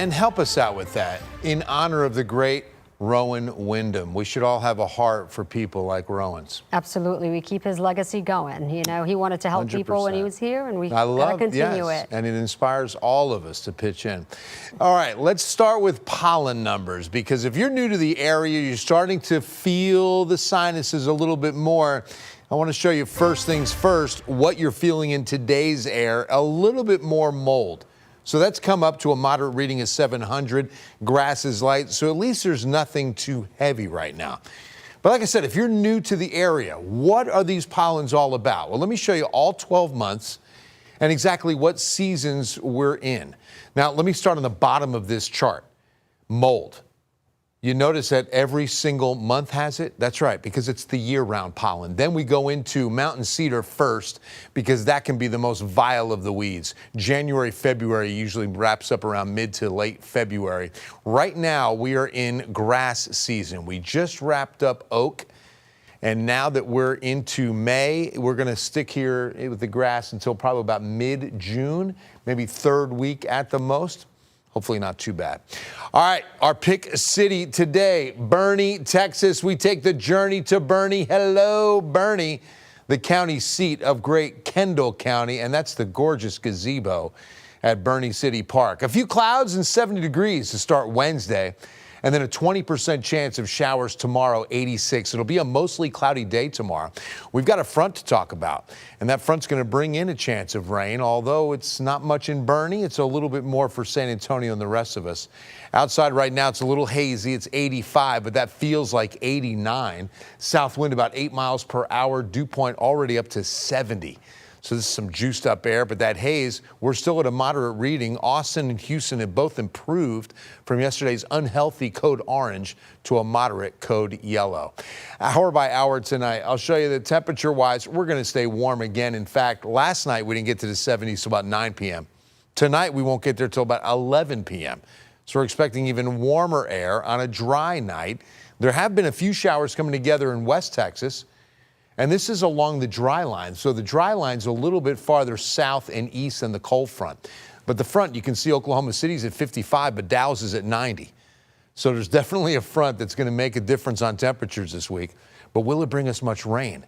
And help us out with that in honor of the great Rowan Wyndham. We should all have a heart for people like Rowan's. Absolutely. We keep his legacy going. You know, he wanted to help 100%. people when he was here, and we got to continue it. And it inspires all of us to pitch in. All right, let's start with pollen numbers, because if you're new to the area, you're starting to feel the sinuses a little bit more. I want to show you first things first, what you're feeling in today's air, a little bit more mold. So that's come up to a moderate reading of 700. Grass is light, so at least there's nothing too heavy right now. But like I said, if you're new to the area, what are these pollens all about? Well, let me show you all 12 months and exactly what seasons we're in. Now, let me start on the bottom of this chart. Mold. You notice that every single month has it? That's right, because it's the year-round pollen. Then we go into mountain cedar first, because that can be the most vile of the weeds. January, February usually wraps up around mid to late February. Right now, we are in grass season. We just wrapped up oak, and now that we're into May, we're going to stick here with the grass until probably about mid-June, maybe third week at the most. Hopefully not too bad. All right, our pick city today, Boerne, Texas. We take the journey to Boerne. Hello, Boerne, the county seat of Great Kendall County, and that's the gorgeous gazebo at Boerne City Park. A few clouds and 70 degrees to start Wednesday, and then a 20% chance of showers tomorrow, 86. It'll be a mostly cloudy day tomorrow. We've got a front to talk about, and that front's going to bring in a chance of rain, although it's not much in Boerne. It's a little bit more for San Antonio and the rest of us. Outside right now, it's a little hazy. It's 85, but that feels like 89. South wind about 8 miles per hour. Dew point already up to 70. So this is some juiced up air, but that haze, we're still at a moderate reading. Austin and Houston have both improved from yesterday's unhealthy code orange to a moderate code yellow. Hour by hour tonight, I'll show you that temperature-wise, we're going to stay warm again. In fact, last night we didn't get to the 70s till about 9 p.m. Tonight we won't get there till about 11 p.m. So we're expecting even warmer air on a dry night. There have been a few showers coming together in West Texas. And this is along the dry line. So the dry line's a little bit farther south and east than the cold front. But the front, you can see Oklahoma City's at 55, but Dallas is at 90. So there's definitely a front that's going to make a difference on temperatures this week. But will it bring us much rain?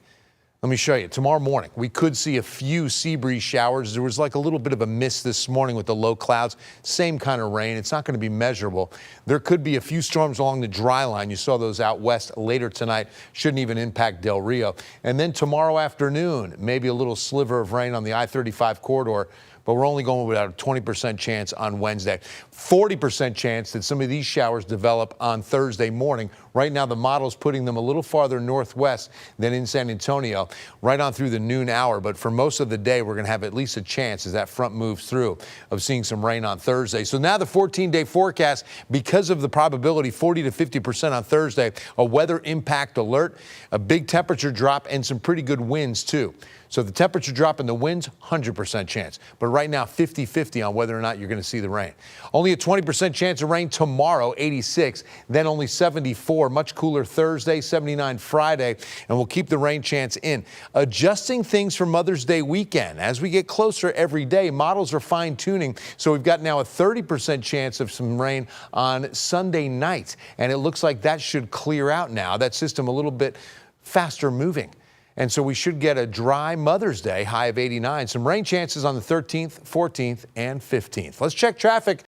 Let me show you. Tomorrow morning, we could see a few sea breeze showers. There was like a little bit of a mist this morning with the low clouds. Same kind of rain. It's not going to be measurable. There could be a few storms along the dry line. You saw those out west later tonight. Shouldn't even impact Del Rio. And then tomorrow afternoon, maybe a little sliver of rain on the I-35 corridor. But we're only going with a 20% chance on Wednesday. 40% chance that some of these showers develop on Thursday morning. Right now, the model's putting them a little farther northwest than in San Antonio, right on through the noon hour. But for most of the day, we're going to have at least a chance as that front moves through of seeing some rain on Thursday. So now the 14-day forecast, because of the probability, 40 to 50% on Thursday, a weather impact alert, a big temperature drop, and some pretty good winds, too. So the temperature drop and the winds, 100% chance. But right now, 50-50 on whether or not you're going to see the rain. Only a 20% chance of rain tomorrow, 86. Then only 74. Much cooler Thursday, 79 Friday. And we'll keep the rain chance in. Adjusting things for Mother's Day weekend. As we get closer every day, models are fine-tuning. So we've got now a 30% chance of some rain on Sunday night. And it looks like that should clear out now. That system a little bit faster moving. And so we should get a dry Mother's Day, high of 89. Some rain chances on the 13th, 14th, and 15th. Let's check traffic